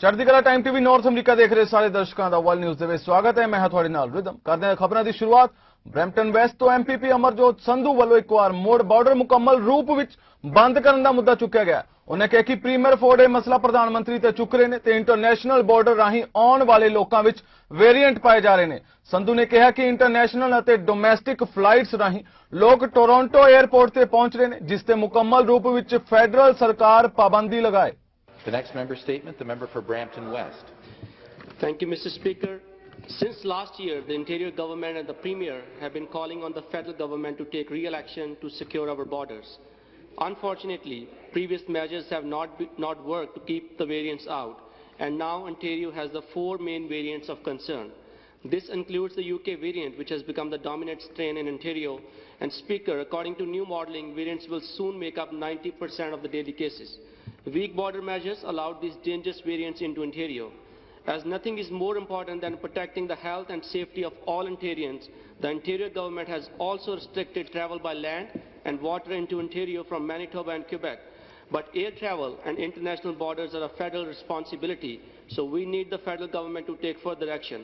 Chardikla time TV north अमरीका देख रहे सारे दर्शकों का वर्ल्ड न्यूज़ ਦੇ स्वागत है। मैं ਹਾਂ ਤੁਹਾਡੇ ਨਾਲ ਰਿਦਮ ਕਰਦੇ ਹਾਂ ਖਬਰਾਂ ਦੀ ਸ਼ੁਰੂਆਤ ਬ੍ਰੈਂਪਟਨ ਵੈਸਟ ਤੋਂ ਐਮਪੀਪੀ ਅਮਰਜੋਤ ਸੰਧੂ ਵੱਲੋਂ ਇੱਕ ਵਾਰ ਮੋੜ ਬਾਰਡਰ ਮੁਕੰਮਲ ਰੂਪ ਵਿੱਚ ਬੰਦ ਕਰਨ ਦਾ ਮੁੱਦਾ ਚੁੱਕਿਆ ਗਿਆ। ਉਹਨੇ ਕਿਹਾ ਕਿ ਪ੍ਰੀਮੀਅਰ ਫੋਰਡ ਇਹ ਮਸਲਾ ਪ੍ਰਧਾਨ ਮੰਤਰੀ ਤੇ ਚੁੱਕ ਰਹੇ ਨੇ ਤੇ ਇੰਟਰਨੈਸ਼ਨਲ ਬਾਰਡਰ ਰਾਹੀਂ ਆਉਣ ਵਾਲੇ ਲੋਕਾਂ ਵਿੱਚ ਵੇਰੀਐਂਟ ਪਾਏ ਜਾ ਰਹੇ ਨੇ। ਸੰਧੂ ਨੇ ਕਿਹਾ ਕਿ ਇੰਟਰਨੈਸ਼ਨਲ ਅਤੇ ਡੋਮੈਸਟਿਕ ਫਲਾਈਟਸ ਰਾਹੀਂ ਲੋਕ ਟੋਰਾਂਟੋ 에ਅਰਪੋਰਟ ਤੇ ਪਹੁੰਚ ਰਹੇ ਨੇ ਜਿਸ ਤੇ ਮੁਕੰਮਲ ਰੂਪ ਵਿੱਚ ਫੈਡਰਲ ਸਰਕਾਰ ਪਾਬੰਦੀ ਲਗਾਏ। The next member statement, the member for Brampton West. Thank you, Mr. Speaker. Since last year, the Interior Government and the Premier have been calling on the federal government to take real action to secure our borders. Unfortunately, previous measures have not worked to keep the variants out, and now Ontario has the 4 main variants of concern. This includes the UK variant, which has become the dominant strain in Ontario, and Speaker, according to new modelling, variants will soon make up 90% of the daily cases. Weak border measures allowed these dangerous variants into Ontario. As nothing is more important than protecting the health and safety of all Ontarians, the Ontario government has also restricted travel by land and water into Ontario from Manitoba and Quebec. But air travel and international borders are a federal responsibility, so we need the federal government to take further action.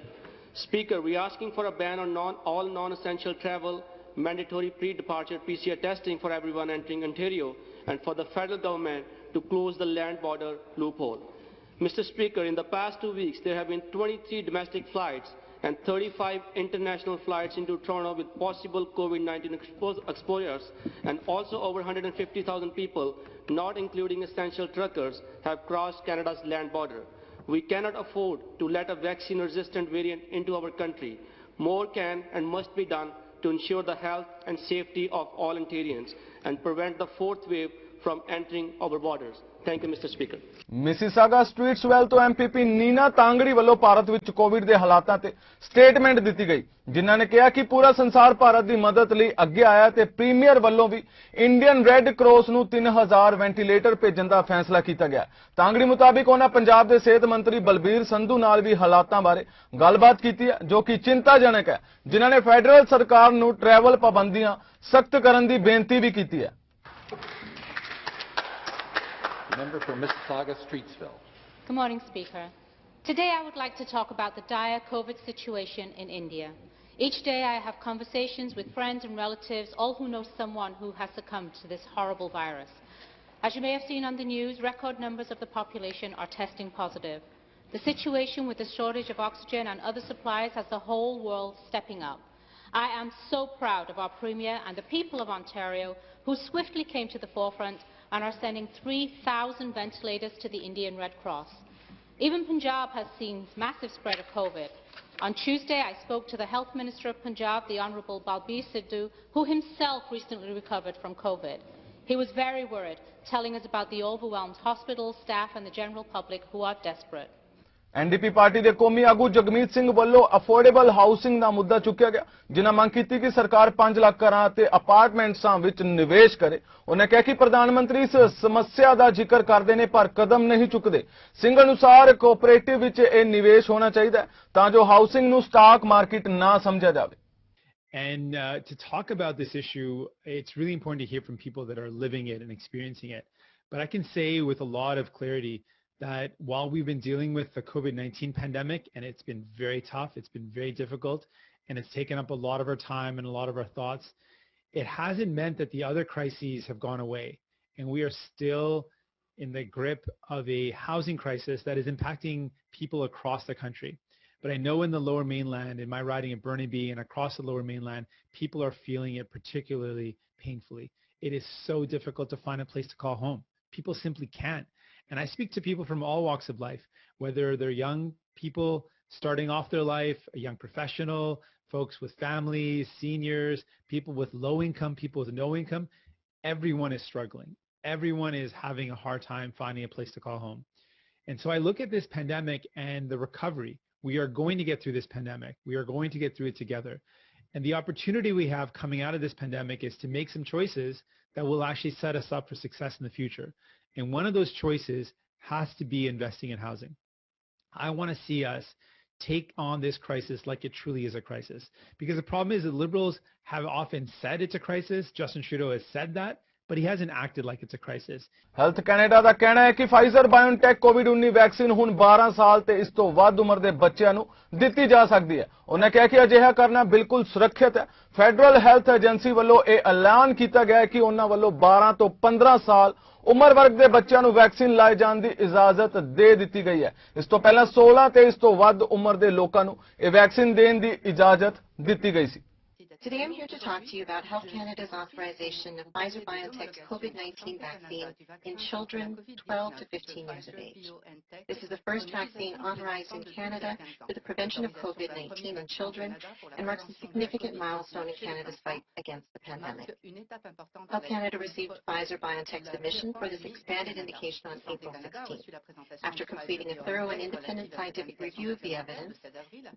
Speaker, we are asking for a ban on all non-essential travel, mandatory pre-departure PCR testing for everyone entering Ontario, and for the federal government to close the land border loophole. Mr. Speaker, in the past 2 weeks, there have been 23 domestic flights and 35 international flights into Toronto with possible COVID-19 exposures, and also over 150,000 people, not including essential truckers, have crossed Canada's land border. We cannot afford to let a vaccine-resistant variant into our country. More can and must be done to ensure the health and safety of all Ontarians and prevent the 4th wave from entering our borders. Thank you, Mr. Speaker. Mississauga Streetsville ਤੋਂ MPP Nina ਤਾਂਗੜੀ ਵੱਲੋਂ ਭਾਰਤ ਵਿੱਚ Covid ਦੇ ਹਾਲਾਤਾਂ ਤੇ statement ਦਿੱਤੀ ਗਈ ਜਿਨ੍ਹਾਂ ਨੇ ਕਿਹਾ ਕਿ ਪੂਰਾ ਸੰਸਾਰ ਭਾਰਤ ਦੀ ਮਦਦ ਲਈ ਅੱਗੇ ਆਇਆ ਤੇ ਪ੍ਰੀਮੀਅਰ ਵੱਲੋਂ ਵੀ ਇੰਡੀਅਨ ਰੈੱਡ ਕਰਾਸ ਨੂੰ 3000 ਵੈਂਟੀਲੇਟਰ ਭੇਜਣ ਦਾ ਫੈਸਲਾ ਕੀਤਾ ਗਿਆ। ਤਾਂਗੜੀ ਮੁਤਾਬਿਕ ਉਹਨਾਂ ਪੰਜਾਬ ਦੇ ਸਿਹਤ ਮੰਤਰੀ ਬਲਬੀਰ ਸੰਧੂ ਨਾਲ ਵੀ ਹਾਲਾਤਾਂ ਬਾਰੇ ਗੱਲਬਾਤ ਕੀਤੀ ਹੈ ਜੋ ਕਿ ਚਿੰਤਾਜਨਕ ਹੈ, ਜਿਨ੍ਹਾਂ ਨੇ ਫੈਡਰਲ ਸਰਕਾਰ ਨੂੰ ਟਰੈਵਲ ਪਾਬੰਦੀਆਂ ਸਖਤ ਕਰਨ ਦੀ ਬੇਨਤੀ ਵੀ ਕੀਤੀ ਹੈ। Member for Mississauga Streetsville. Good morning, Speaker. Today I would like to talk about the dire COVID situation in India. Each day I have conversations with friends and relatives, all who know someone who has succumbed to this horrible virus. As you may have seen on the news, record numbers of the population are testing positive. The situation with the shortage of oxygen and other supplies has the whole world stepping up. I am so proud of our Premier and the people of Ontario who swiftly came to the forefront and are sending 3,000 ventilators to the Indian Red Cross. Even Punjab has seen massive spread of COVID. On Tuesday, I spoke to the Health Minister of Punjab, the Honourable Balbir Sidhu, who himself recently recovered from COVID. He was very worried, telling us about the overwhelmed hospitals, staff and the general public who are desperate. NDP party ਦੇ ਕੌਮੀ ਆਗੂ ਜਗਮੀਤ ਸਿੰਘ ਵੱਲੋਂ affordable housing ਦਾ ਮੁੱਦਾ ਚੁੱਕਿਆ ਗਿਆ ਜਿਨ੍ਹਾਂ ਮੰਗ ਕੀਤੀ ਕਿ ਸਰਕਾਰ 5 ਲੱਖ ਘਰਾਂ ਅਤੇ ਅਪਾਰਟਮੈਂਟਸਾਂ ਵਿੱਚ ਨਿਵੇਸ਼ ਕਰੇ। ਉਹਨੇ ਕਿਹਾ ਕਿ ਪ੍ਰਧਾਨ ਮੰਤਰੀ ਇਸ ਸਮੱਸਿਆ ਦਾ ਜ਼ਿਕਰ ਕਰਦੇ ਨੇ ਪਰ ਕਦਮ ਨਹੀਂ ਚੁੱਕਦੇ। ਸਿੰਘ ਅਨੁਸਾਰ ਕੋਆਪਰੇਟਿਵ ਵਿੱਚ ਇਹ ਨਿਵੇਸ਼ ਹੋਣਾ ਚਾਹੀਦਾ ਤਾਂ ਜੋ ਹਾਊਸਿੰਗ ਨੂੰ ਸਟਾਕ ਮਾਰਕੀਟ ਨਾ ਸਮਝਿਆ ਜਾਵੇ। And to talk about this issue, it's really important to hear from people that are living it and experiencing it. But I can say with a lot of clarity that while we've been dealing with the COVID-19 pandemic, and it's been very tough, it's been very difficult, and it's taken up a lot of our time and a lot of our thoughts, it hasn't meant that the other crises have gone away. And we are still in the grip of a housing crisis that is impacting people across the country. But I know in the lower mainland, in my riding at Burnaby and across the lower mainland, people are feeling it particularly painfully. It is so difficult to find a place to call home. People simply can't. And I speak to people from all walks of life, whether they're young people starting off their life, a young professional, folks with families, seniors, people with low income, people with no income. Everyone is struggling. Everyone is having a hard time finding a place to call home. And so I look at this pandemic and the recovery. We are going to get through this pandemic. We are going to get through it together. And the opportunity we have coming out of this pandemic is to make some choices that will actually set us up for success in the future. And one of those choices has to be investing in housing. I want to see us take on this crisis like it truly is a crisis. Because the problem is that Liberals have often said it's a crisis. Justin Trudeau has said that, but he hasn't acted like it's a crisis. Health Canada ਦਾ ਕਹਿਣਾ ਹੈ ਕਿ Pfizer ਬਾਇਓਨਟੈਕ ਕੋਵਿਡ-19 vaccine ਹੁਣ 12 ਸਾਲ ਤੇ ਇਸ ਤੋਂ ਵੱਧ ਉਮਰ ਦੇ ਬੱਚਿਆਂ ਨੂੰ ਦਿੱਤੀ ਜਾ ਸਕਦੀ ਹੈ। ਉਹਨਾਂ ਕਿਹਾ ਕਿ ਅਜਿਹਾ ਕਰਨਾ ਬਿਲਕੁਲ ਸੁਰੱਖਿਅਤ ਹੈ। ਫੈਡਰਲ ਹੈਲਥ ਏਜੰਸੀ ਵੱਲੋਂ ਇਹ ਐਲਾਨ ਕੀਤਾ ਗਿਆ ਹੈ ਕਿ ਉਹਨਾਂ ਵੱਲੋਂ 12 ਤੋਂ 15 ਸਾਲ ਉਮਰ ਵਰਗ ਦੇ ਬੱਚਿਆਂ ਨੂੰ ਵੈਕਸੀਨ ਲਾਏ ਜਾਣ ਦੀ ਇਜਾਜ਼ਤ ਦੇ ਦਿੱਤੀ ਗਈ ਹੈ। ਇਸ ਤੋਂ ਪਹਿਲਾਂ 16 ਤੇ ਇਸ ਤੋਂ ਵੱਧ ਉਮਰ ਦੇ ਲੋਕਾਂ ਨੂੰ ਇਹ ਵੈਕਸੀਨ ਦੇਣ ਦੀ ਇਜਾਜ਼ਤ ਦਿੱਤੀ ਗਈ ਸੀ। Today I'm here to talk to you about Health Canada's authorization of Pfizer-BioNTech's COVID-19 vaccine in children 12 to 15 years of age. This is the first vaccine authorized in Canada for the prevention of COVID-19 in children and marks a significant milestone in Canada's fight against the pandemic. Health Canada received Pfizer-BioNTech's submission for this expanded indication on April 16th. After completing a thorough and independent scientific review of the evidence, the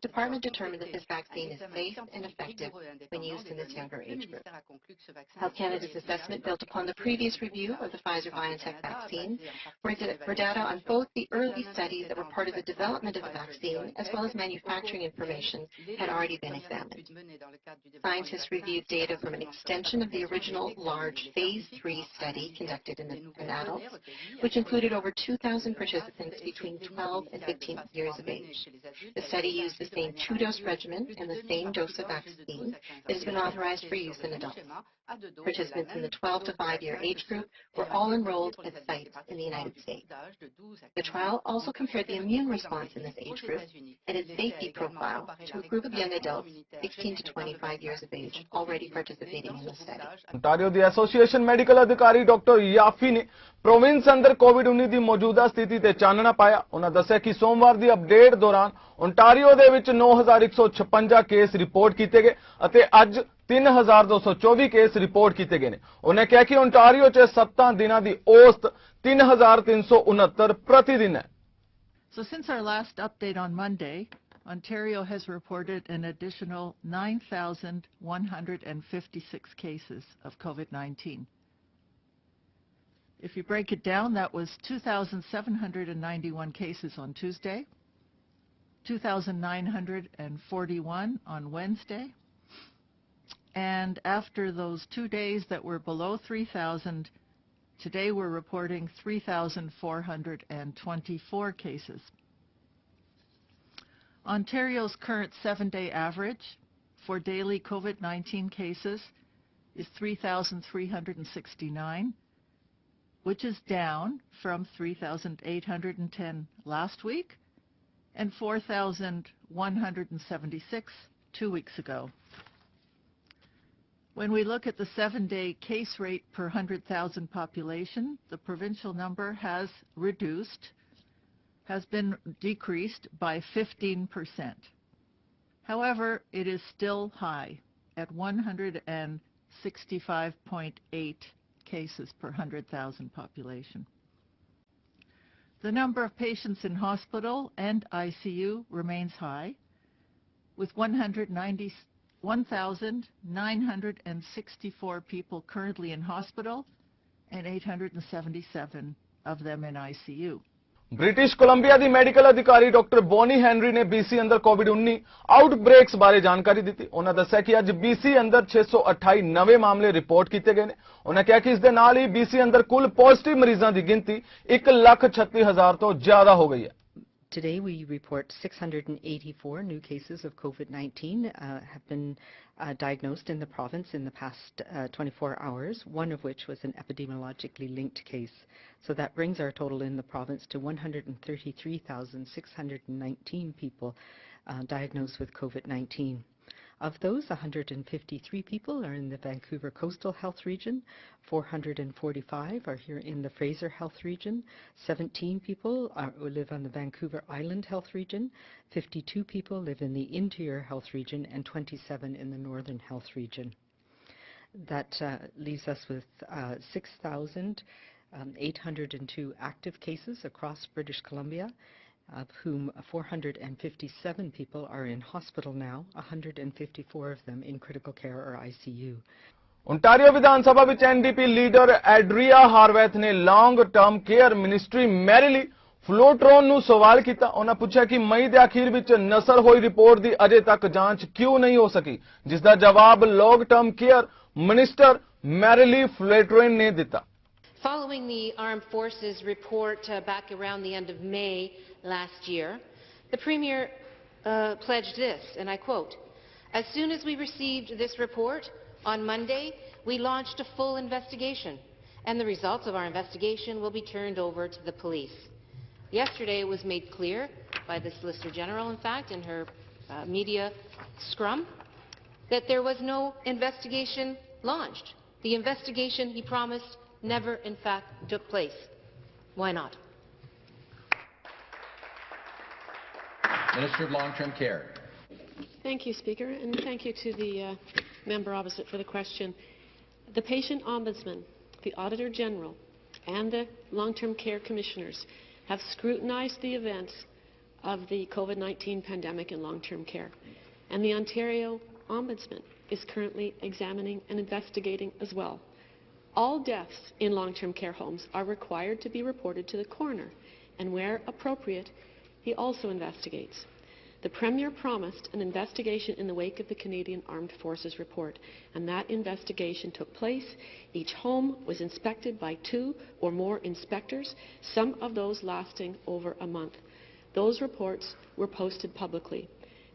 department determined that this vaccine is safe and effective when used in this younger age group. Health Canada's assessment built upon the previous review of the Pfizer-BioNTech vaccine for data on both the early studies that were part of the development of the vaccine as well as manufacturing information had already been examined. Scientists reviewed data from an extension of the original large Phase 3 study conducted in adults, which included over 2,000 participants between 12 and 15 years of age. The study used the same two-dose regimen and the same dose of vaccine that has been authorized for use in adults. Participants in the 12 to 5-year age group were all enrolled at sites in the United States. The trial also compared the immune response in this age group and its safety profile to a group of young adults 16 to 25 years of age already participating in the study. Ontario the association medical ਅਧਿਕਾਰੀ doctor ਯਾਫੀ ਨੇ province ਅੰਦਰ ਕੋਵਿਡ-19 ਦੀ ਮੌਜੂਦਾ ਸਥਿਤੀ ਤੇ ਚਾਨਣਾ ਪਾਇਆ। ਉਹਨਾਂ ਦੱਸਿਆ ਕਿ ਸੋਮਵਾਰ ਦੀ ਅਪਡੇਟ ਦੌਰਾਨ ਓਨਟਾਰੀਓ ਦੇ ਵਿੱਚ 9156 ਕੇਸ ਰਿਪੋਰਟ ਕੀਤੇ ਗਏ ਅਤੇ ਅੱਜ 3224 ਕੇਸ ਰਿਪੋਰਟ ਕੀਤੇ ਗਏ ਨੇ। ਉਹਨੇ ਕਿਹਾ ਕਿ ਓਨਟਾਰੀਓ 'ਚ 7 ਦਿਨਾਂ ਦੀ ਔਸਤ 3369 ਪ੍ਰਤੀ ਦਿਨ ਹੈ। So since our last update on Monday, Ontario has reported an additional 9,156 cases of COVID-19. If you break it down, that was 2,791 cases on Tuesday, 2,941 on Wednesday, and after those 2 days that were below 3,000, today we're reporting 3,424 cases. Ontario's current 7-day average for daily COVID-19 cases is 3,369, which is down from 3,810 last week and 4,176 2 weeks ago. When we look at the 7-day case rate per 100,000 population, the provincial number has been decreased by 15%. However, it is still high at 165.8 cases per 100,000 population. The number of patients in hospital and ICU remains high, with 1,964 people currently in hospital and 877 of them in ICU. British Columbia ਦੀ medical ਅਧਿਕਾਰੀ doctor Bonnie Henry ਨੇ BC ਅੰਦਰ ਕੋਵਿਡ-19 ਆਊਟਬ੍ਰੇਕਸ ਬਾਰੇ ਜਾਣਕਾਰੀ ਦਿੱਤੀ। ਉਹਨਾਂ ਦੱਸਿਆ ਕਿ ਅੱਜ BC ਅੰਦਰ 628 ਨਵੇਂ ਮਾਮਲੇ ਰਿਪੋਰਟ ਕੀਤੇ ਗਏ ਨੇ। ਉਹਨਾਂ ਕਿਹਾ ਕਿ ਇਸ ਦੇ ਨਾਲ ਹੀ BC ਅੰਦਰ ਕੁੱਲ ਪੋਜ਼ਿਟਿਵ ਮਰੀਜ਼ਾਂ ਦੀ ਗਿਣਤੀ 1,36,000 ਤੋਂ ਜ਼ਿਆਦਾ ਹੋ ਗਈ ਹੈ। Today we report 684 new cases of COVID-19 have been diagnosed in the province in the past 24 hours, one of which was an epidemiologically linked case. So that brings our total in the province to 133,619 people diagnosed with COVID-19. Of those, 153 people are in the Vancouver Coastal Health Region, 445 are here in the Fraser Health Region, 17 people live on the Vancouver Island Health Region, 52 people live in the Interior Health Region, and 27 in the Northern Health Region. That leaves us with 6,802 active cases across British Columbia, of whom 457 people are in hospital now, 154 of them in critical care or ICU. Ontario Vidhan Sabha ਵਿੱਚ NDP leader ਐਡਰੀਆ ਹਾਰਵੈਥ ਨੇ long term care ministry ਮੈਰੀਲੀ ਫਲੋਟਰੋਨ ਨੂੰ ਸਵਾਲ ਕੀਤਾ। ਉਹਨਾਂ ਪੁੱਛਿਆ ਕਿ ਮਈ ਦੇ ਅਖੀਰ ਵਿੱਚ ਨਸਲ ਹੋਈ ਰਿਪੋਰਟ ਦੀ ਅਜੇ ਤੱਕ ਜਾਂਚ ਕਿਉਂ ਨਹੀਂ ਹੋ ਸਕੀ, ਜਿਸ ਦਾ ਜਵਾਬ ਲੌਂਗ ਟਰਮ ਕੇਅਰ ਮਿਨਿਸਟਰ ਮੈਰੀਲੀ ਫਲੇਟਰੇਨ ਨੇ ਦਿੱਤਾ। Following the Armed Forces report back around the end of May last year, the Premier pledged this, and I quote, "As soon as we received this report on Monday, we launched a full investigation, and the results of our investigation will be turned over to the police." Yesterday it was made clear by the Solicitor General, in fact, in her media scrum, that there was no investigation launched. The investigation he promised never, in fact, took place. Why not? Minister of Long-Term Care. Thank you, Speaker, and thank you to the member opposite for the question. The Patient Ombudsman, the Auditor General, and the Long-Term Care Commissioners have scrutinized the events of the COVID-19 pandemic in long-term care, and the Ontario Ombudsman is currently examining and investigating as well. All deaths in long-term care homes are required to be reported to the coroner, and where appropriate, he also investigates. The Premier promised an investigation in the wake of the Canadian Armed Forces report, and that investigation took place. Each home was inspected by 2 or more inspectors, some of those lasting over a month. Those reports were posted publicly.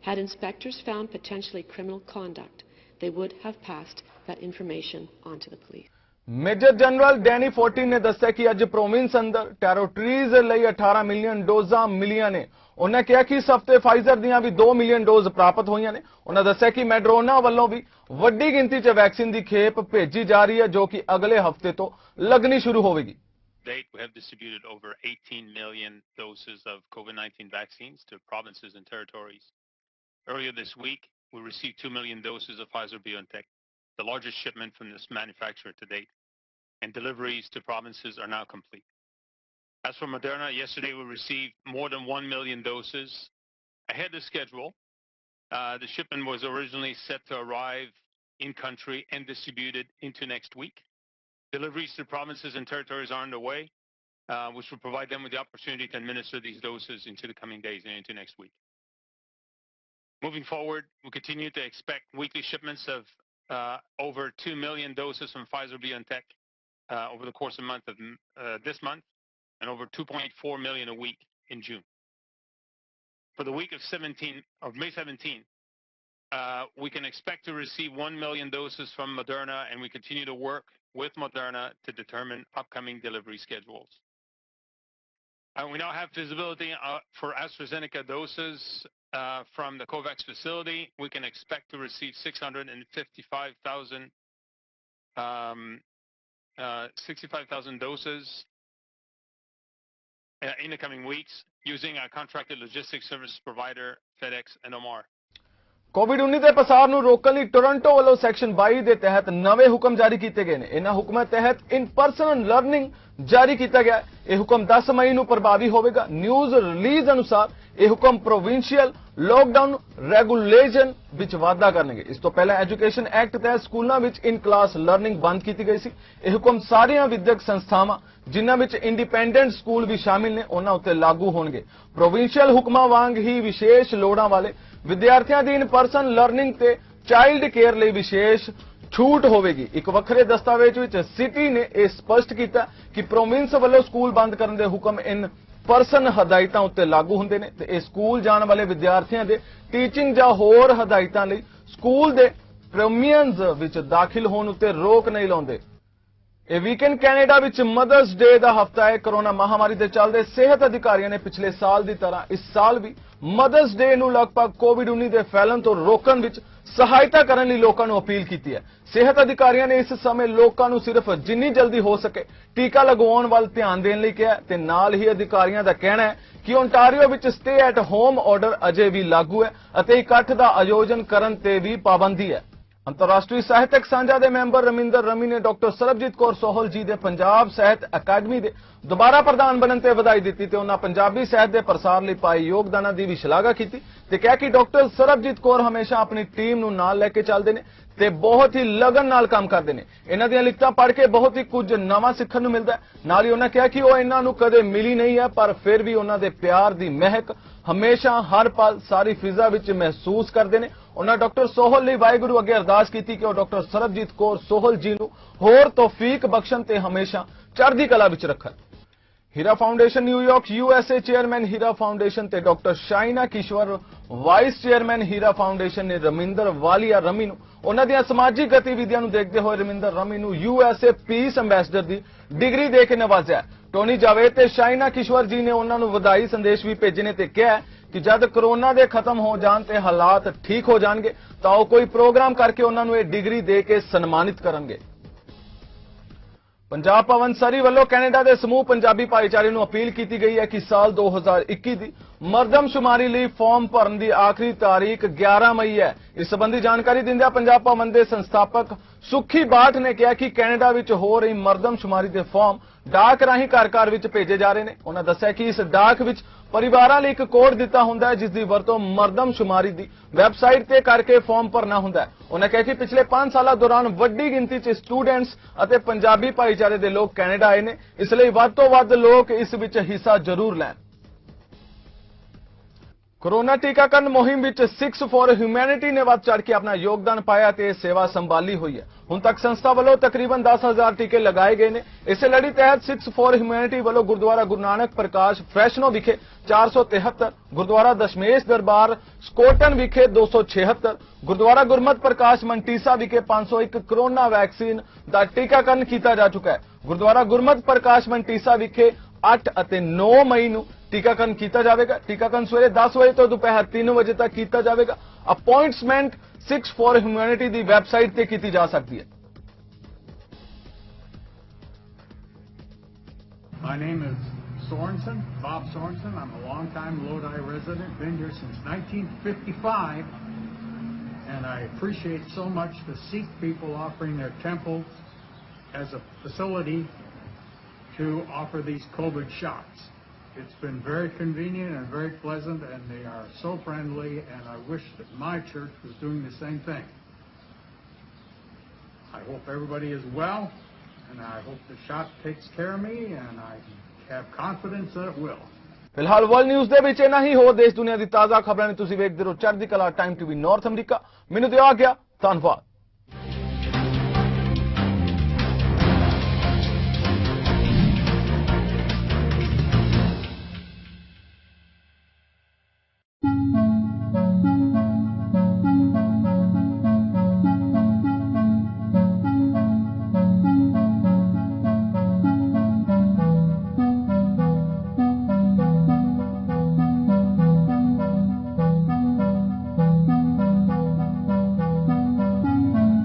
Had inspectors found potentially criminal conduct, they would have passed that information on to the police. Major general Danny Fortin ਨੇ ਦੱਸਿਆ ਕਿ ਅੱਜ province ਅੰਦਰ ਟੈਰੋਟਰੀਜ਼ ਲਈ 18 million ਡੋਜ਼ਾਂ ਮਿਲੀਆਂ ਨੇ। ਉਹਨਾਂ ਕਿਹਾ ਕਿ ਇਸ ਹਫ਼ਤੇ ਫਾਈਜ਼ਰ ਦੀਆਂ ਵੀ 2 ਮਿਲੀਅਨ ਡੋਜ਼ ਪ੍ਰਾਪਤ ਹੋਈਆਂ ਨੇ। ਉਹਨਾਂ ਦੱਸਿਆ ਕਿ ਮੈਡਰੋਨਾ ਵੱਲੋਂ ਵੀ ਵੱਡੀ ਗਿਣਤੀ 'ਚ ਵੈਕਸੀਨ ਦੀ ਖੇਪ ਭੇਜੀ ਜਾ ਰਹੀ ਹੈ, ਜੋ ਕਿ ਅਗਲੇ ਹਫ਼ਤੇ ਤੋਂ ਲੱਗਣੀ ਸ਼ੁਰੂ ਹੋਵੇਗੀ। date, we have distributed over 18 million doses of COVID-19 vaccines to provinces and territories. Earlier this week, we received 2 million doses of Pfizer-BioNTech, the largest shipment from this manufacturer to date, and deliveries to provinces are now complete. As for Moderna, yesterday we received more than 1 million doses ahead of schedule. The shipment was originally set to arrive in country and distributed into next week. Deliveries to provinces and territories are underway, which will provide them with the opportunity to administer these doses into the coming days and into next week. Moving forward, we continue to expect weekly shipments of over 2 million doses from Pfizer-BioNTech over the course of this month, and over 2.4 million a week in June. For the week of May 17th, we can expect to receive 1 million doses from Moderna, and we continue to work with Moderna to determine upcoming delivery schedules. We now have visibility for AstraZeneca doses from the COVAX facility. We can expect to receive 65,000 doses in the coming weeks using our contracted logistics service provider, FedEx and Omar. ਕੋਵਿਡ-19 ਦੇ ਪਸਾਰ ਨੂੰ ਰੋਕਣ ਲਈ Toronto ਵੱਲੋਂ section 22 ਦੇ ਤਹਿਤ ਨਵੇਂ ਹੁਕਮ ਜਾਰੀ ਕੀਤੇ ਗਏ ਨੇ। ਇਹਨਾਂ ਹੁਕਮਾਂ ਤਹਿਤ ਇਨ ਪਰਸਨ ਲਰਨਿੰਗ ਜਾਰੀ ਕੀਤਾ ਗਿਆ। ਇਹ ਹੁਕਮ 10 ਮਈ ਨੂੰ ਪ੍ਰਭਾਵੀ ਹੋਵੇਗਾ। ਨਿਊਜ਼ ਰਿਲੀਜ਼ ਅਨੁਸਾਰ ਇਹ ਹੁਕਮ ਪ੍ਰੋਵਿੰਸ਼ੀਅਲ ਲੋਕਡਾਊਨ ਰੈਗੂਲੇਸ਼ਨ ਵਿੱਚ ਵਾਧਾ ਕਰਨਗੇ। ਇਸ ਤੋਂ ਪਹਿਲਾਂ ਐਜੂਕੇਸ਼ਨ ਐਕਟ ਤਹਿਤ ਸਕੂਲਾਂ ਵਿੱਚ ਇਨ ਕਲਾਸ ਲਰਨਿੰਗ ਬੰਦ ਕੀਤੀ ਗਈ ਸੀ। ਇਹ ਹੁਕਮ ਸਾਰੀਆਂ ਵਿਦਿਅਕ ਸੰਸਥਾਵਾਂ ਜਿਨ੍ਹਾਂ ਵਿੱਚ ਇੰਡੀਪੈਂਡੈਂਟ ਸਕੂਲ ਵੀ ਸ਼ਾਮਿਲ ਨੇ ਉਹਨਾਂ ਉੱਤੇ ਲਾਗੂ ਹੋਣਗੇ। ਪ੍ਰੋਵਿੰਸ਼ੀਅਲ ਹੁਕਮਾਂ ਵਾਂਗ ਹੀ ਵਿਸ਼ੇਸ਼ ਲੋੜਾਂ ਵਾਲੇ ਵਿਦਿਆਰਥੀਆਂ ਦੀ ਇਨ ਪਰਸਨ ਲਰਨਿੰਗ ਤੇ ਚਾਈਲਡ ਕੇਅਰ ਲਈ ਵਿਸ਼ੇਸ਼ ਛੂਟ ਹੋਵੇਗੀ। ਇੱਕ ਵੱਖਰੇ ਦਸਤਾਵੇਜ਼ ਵਿੱਚ ਸਿਟੀ ਨੇ ਇਹ ਸਪਸ਼ਟ ਕੀਤਾ ਕਿ ਪ੍ਰੋਵਿੰਸ ਵੱਲੋਂ ਸਕੂਲ ਬੰਦ ਕਰਨ ਦੇ ਹੁਕਮ ਇਨ ਪਰਸਨ ਹਦਾਇਤਾਂ ਉੱਤੇ ਲਾਗੂ ਹੁੰਦੇ ਨੇ ਤੇ ਇਹ ਸਕੂਲ ਜਾਣ ਵਾਲੇ ਵਿਦਿਆਰਥੀਆਂ ਦੇ ਟੀਚਿੰਗ ਜਾਂ ਹੋਰ ਹਦਾਇਤਾਂ ਲਈ ਸਕੂਲ ਦੇ ਪ੍ਰੈਮੀਅਮਸ ਵਿੱਚ ਦਾਖਲ ਹੋਣ ਉੱਤੇ ਰੋਕ ਨਹੀਂ ਲਾਉਂਦੇ। ਇਹ ਵੀਕਐਂਡ ਕੈਨੇਡਾ ਵਿੱਚ ਮਦਰਸ ਡੇ ਦਾ ਹਫਤਾ ਹੈ। ਕੋਰੋਨਾ ਮਹਾਮਾਰੀ ਦੇ ਚੱਲਦੇ ਸਿਹਤ ਅਧਿਕਾਰੀਆਂ ਨੇ ਪਿਛਲੇ ਸਾਲ ਦੀ ਤਰ੍ਹਾਂ ਇਸ ਸਾਲ ਵੀ ਮਦਰਸ ਡੇ ਨੂੰ ਲਗਭਗ ਕੋਵਿਡ-19 ਦੇ ਫੈਲਣ ਤੋਂ ਰੋਕਣ ਵਿੱਚ ਸਹਾਇਤਾ ਕਰਨ ਲਈ ਲੋਕਾਂ ਨੂੰ ਅਪੀਲ ਕੀਤੀ ਹੈ। ਸਿਹਤ ਅਧਿਕਾਰੀਆਂ ਨੇ ਇਸ ਸਮੇਂ ਲੋਕਾਂ ਨੂੰ ਸਿਰਫ ਜਿੰਨੀ ਜਲਦੀ ਹੋ ਸਕੇ ਟੀਕਾ ਲਗਵਾਉਣ ਵੱਲ ਧਿਆਨ ਦੇਣ ਲਈ ਕਿਹਾ ਤੇ ਨਾਲ ਹੀ ਅਧਿਕਾਰੀਆਂ ਦਾ ਕਹਿਣਾ ਹੈ ਕਿ ਓਨਟਾਰੀਓ ਵਿੱਚ ਸਟੇ ਐਟ ਹੋਮ ਆਰਡਰ ਅਜੇ ਵੀ ਲਾਗੂ ਹੈ ਅਤੇ ਇਕੱਠ ਦਾ ਆਯੋਜਨ ਕਰਨ ਤੇ ਵੀ ਪਾਬੰਦੀ ਹੈ। ਅੰਤਰਰਾਸ਼ਟਰੀ ਸਾਹਿਤਕ ਸਾਂਝਾ ਦੇ ਮੈਂਬਰ ਰਮਿੰਦਰ ਰਮੀ ਨੇ ਡਾਕਟਰ ਸਰਬਜੀਤ ਕੌਰ ਸੋਹਲ ਜੀ ਦੇ ਪੰਜਾਬ ਸਾਹਿਤ ਅਕਾਦਮੀ ਦੇ ਦੁਬਾਰਾ ਪ੍ਰਧਾਨ ਬਣਨ ਤੇ ਵਧਾਈ ਦਿੱਤੀ ਤੇ ਉਹਨਾਂ ਪੰਜਾਬੀ ਸਾਹਿਤ ਦੇ ਪ੍ਰਸਾਰ ਲਈ ਪਾਏ ਯੋਗਦਾਨਾਂ ਦੀ ਵੀ ਸ਼ਲਾਘਾ ਕੀਤੀ ਤੇ ਕਿਹਾ ਕਿ ਡਾਕਟਰ ਸਰਬਜੀਤ ਕੌਰ ਹਮੇਸ਼ਾ ਆਪਣੀ ਟੀਮ ਨੂੰ ਨਾਲ ਲੈ ਕੇ ਚੱਲਦੇ ਨੇ ਤੇ ਬਹੁਤ ਹੀ ਲਗਨ ਨਾਲ ਕੰਮ ਕਰਦੇ ਨੇ। ਇਹਨਾਂ ਦੀਆਂ ਲਿਖਤਾਂ ਪੜ੍ਹ ਕੇ ਬਹੁਤ ਹੀ ਕੁਝ ਨਵਾਂ ਸਿੱਖਣ ਨੂੰ ਮਿਲਦਾ ਹੈ। ਨਾਲ ਹੀ ਉਹਨਾਂ ਕਿਹਾ ਕਿ ਉਹ ਇਹਨਾਂ ਨੂੰ ਕਦੇ ਮਿਲੀ ਨਹੀਂ ਹੈ ਪਰ ਫਿਰ ਵੀ ਉਹਨਾਂ ਦੇ ਪਿਆਰ ਦੀ ਮਹਿਕ ਹਮੇਸ਼ਾ ਹਰ ਪਲ ਸਾਰੀ ਫਿਜ਼ਾ ਵਿੱਚ ਮਹਿਸੂਸ ਕਰਦੇ ਨੇ। ਉਹਨਾਂ ਡਾਕਟਰ ਸੋਹਲ ਲਈ ਵਾਹਿਗੁਰੂ ਅੱਗੇ ਅਰਦਾਸ ਕੀਤੀ ਕਿ ਉਹ ਡਾਕਟਰ ਸਰਬਜੀਤ ਕੌਰ ਸੋਹਲ ਜੀ ਨੂੰ ਹੋਰ ਤੌਫੀਕ ਬਖਸ਼ਣ ਤੇ ਹਮੇਸ਼ਾ ਚੜ੍ਹਦੀ ਕਲਾ ਵਿੱਚ ਰੱਖਣ। ਹੀਰਾ ਫਾਊਂਡੇਸ਼ਨ ਨਿਊਯਾਰਕ USA ਚੇਅਰਮੈਨ ਹੀਰਾ ਫਾਊਂਡੇਸ਼ਨ ਤੇ ਡਾਕਟਰ ਸ਼ਾਇਨਾ ਕਿਸ਼ਵਰ ਵਾਈਸ ਚੇਅਰਮੈਨ ਹੀਰਾ ਫਾਊਂਡੇਸ਼ਨ ਨੇ ਰਮਿੰਦਰ ਵਾਲੀਆ ਰਮੀ ਨੂੰ ਉਹਨਾਂ ਦੀਆਂ ਸਮਾਜਿਕ ਗਤੀਵਿਧੀਆਂ ਨੂੰ ਦੇਖਦੇ ਹੋਏ ਰਮਿੰਦਰ ਰਮੀ ਨੂੰ USA ਪੀਸ ਐਂਬੈਸਡਰ ਦੀ ਡਿਗਰੀ ਦੇ ਕੇ ਨਵਾਜ਼ਿਆ। ਟੋਨੀ ਜਾਵੇਦ ਤੇ ਸ਼ਾਇਨਾ ਕਿਸ਼ਵਰ ਜੀ ਨੇ ਉਹਨਾਂ ਨੂੰ ਵਧਾਈ ਸੰਦੇਸ਼ ਵੀ ਭੇਜੇ ਨੇ ਤੇ ਕਿਹਾ ਕਿ ਜਦ ਕਰੋਨਾ ਦੇ ਖਤਮ ਹੋ ਜਾਣ ਤੇ ਹਾਲਾਤ ਠੀਕ ਹੋ ਜਾਣਗੇ ਤਾਂ ਉਹ ਕੋਈ ਪ੍ਰੋਗਰਾਮ ਕਰਕੇ ਉਹਨਾਂ ਨੂੰ ਇਹ ਡਿਗਰੀ ਦੇ ਕੇ ਸਨਮਾਨਿਤ ਕਰਨਗੇ। ਪੰਜਾਬ ਭਵਨ ਸਰੀ ਵੱਲੋਂ ਕੈਨੇਡਾ ਦੇ ਸਮੂਹ ਪੰਜਾਬੀ ਭਾਈਚਾਰੇ ਨੂੰ ਅਪੀਲ ਕੀਤੀ ਗਈ ਹੈ ਕਿ ਸਾਲ 2021 ਦੀ ਮਰਦਮਸ਼ੁਮਾਰੀ ਲਈ ਫਾਰਮ ਭਰਨ ਦੀ ਆਖਰੀ ਤਾਰੀਖ 11 ਮਈ ਹੈ। ਇਸ ਸੰਬੰਧੀ ਜਾਣਕਾਰੀ ਦਿੰਦਿਆਂ ਪੰਜਾਬ ਭਵਨ ਦੇ ਸੰਸਥਾਪਕ ਸੁਖੀ ਬਾਠ ਨੇ ਕਿਹਾ ਕਿ ਕੈਨੇਡਾ ਵਿੱਚ ਹੋ ਰਹੀ ਮਰਦਮਸ਼ੁਮਾਰੀ ਦੇ ਫਾਰਮ ਡਾਕ ਰਾਹੀਂ ਘਰ-ਘਰ ਵਿੱਚ ਭੇਜੇ ਜਾ ਰਹੇ ਨੇ। ਉਹਨਾਂ ਦੱਸਿਆ ਕਿ ਇਸ ਡਾਕ ਵਿੱਚ ਪਰਿਵਾਰਾਂ ਲਈ ਇੱਕ ਕੋਡ ਦਿੱਤਾ ਹੁੰਦਾ ਹੈ ਜਿਸ ਦੀ ਵਰਤੋਂ ਮਰਦਮਸ਼ੁਮਾਰੀ ਦੀ ਵੈਬਸਾਈਟ ਤੇ ਕਰਕੇ ਫਾਰਮ ਭਰਨਾ ਹੁੰਦਾ ਹੈ। ਉਹਨਾਂ ਕਿਹਾ ਕਿ ਪਿਛਲੇ 5 ਸਾਲਾਂ ਦੌਰਾਨ ਵੱਡੀ ਗਿਣਤੀ 'ਚ ਸਟੂਡੈਂਟਸ ਅਤੇ ਪੰਜਾਬੀ ਭਾਈਚਾਰੇ ਦੇ ਲੋਕ ਕੈਨੇਡਾ ਆਏ ਨੇ, ਇਸ ਲਈ ਵੱਧ ਤੋਂ ਵੱਧ ਲੋਕ ਇਸ ਵਿੱਚ ਹਿੱਸਾ ਜ਼ਰੂਰ ਲੈਣ। ਕੋਰੋਨਾ ਟੀਕਾਕਰਨ ਮੁਹਿੰਮ ਵਿੱਚ 6 ਫॉर ਹਿਊਮੈਨਿਟੀ ਨੇ ਵੱਧ ਚੜ ਕੇ ਆਪਣਾ ਯੋਗਦਾਨ ਪਾਇਆ ਤੇ ਸੇਵਾ ਸੰਭਾਲੀ ਹੋਈ ਹੈ। ਹੁਣ ਤੱਕ ਸੰਸਥਾ ਵੱਲੋਂ ਤਕਰੀਬਨ 10,000 ਟੀਕੇ ਲਗਾਏ ਗਏ ਨੇ। ਇਸੇ ਲੜੀ ਤਹਿਤ 6 ਫॉर ਹਿਊਮੈਨਿਟੀ ਵੱਲੋਂ ਗੁਰਦੁਆਰਾ ਗੁਰੂ ਨਾਨਕ ਪ੍ਰਕਾਸ਼ ਫਰੈਸ਼ਨੋ ਵਿਖੇ 473, ਗੁਰਦੁਆਰਾ ਦਸ਼ਮੇਸ਼ ਦਰਬਾਰ ਸਕੋਟਨ ਵਿਖੇ 276, ਗੁਰਦੁਆਰਾ ਗੁਰਮਤ ਪ੍ਰਕਾਸ਼ ਮੰਟੀਸਾ ਵਿਖੇ 501 ਕੋਰੋਨਾ ਵੈਕਸੀਨ ਦਾ ਟੀਕਾਕਰਨ ਕੀਤਾ ਜਾ ਚੁੱਕਾ ਹੈ। ਗੁਰਦੁਆਰਾ ਗੁਰਮਤ ਪ੍ਰਕਾਸ਼ ਮੰਟੀਸਾ ਵਿਖੇ 8 ਅਤੇ 9 ਮਈ ਨੂੰ ਟੀਕਾਕਰਨ ਕੀਤਾ ਜਾਵੇਗਾ। ਟੀਕਾਕਰਨ ਸਵੇਰੇ 10 ਵਜੇ ਤੋਂ ਦੁਪਹਿਰ 3 ਵਜੇ ਤੱਕ ਕੀਤਾ ਜਾਵੇਗਾ। Appointment 6 for humanity the website ਤੇ ਕੀਤੀ ਜਾ ਸਕਦੀ ਹੈ। My name is Sorensen, Bob Sorensen. I'm a longtime Lodi resident, been here since 1955, and I appreciate so much the Sikh people offering their temple as a facility to offer these COVID shots. It's been very convenient and very pleasant, and they are so friendly, and I wish that my church was doing the same thing. I hope everybody is well, and I hope the shot takes care of me, and I have confidence that it will. ਫਿਲਹਾਲ world news ਦੇ ਵਿੱਚ ਇਹਨਾਂ ਹੀ ਹੋਰ ਦੇਸ਼ ਦੁਨੀਆ ਦੀ ਤਾਜ਼ਾ ਖਬਰਾਂ ਨੇ ਤੁਸੀਂ ਵੇਖਦੇ ਰਹੋ ਚੜ੍ਹਦੀ ਕਲਾ ਟਾਈਮ ਟੀਵੀ ਨਾਰਥ ਅਮਰੀਕਾ। ਮੈਨੂੰ ਦਿਓ ਆਗਿਆ, ਧੰਨਵਾਦ।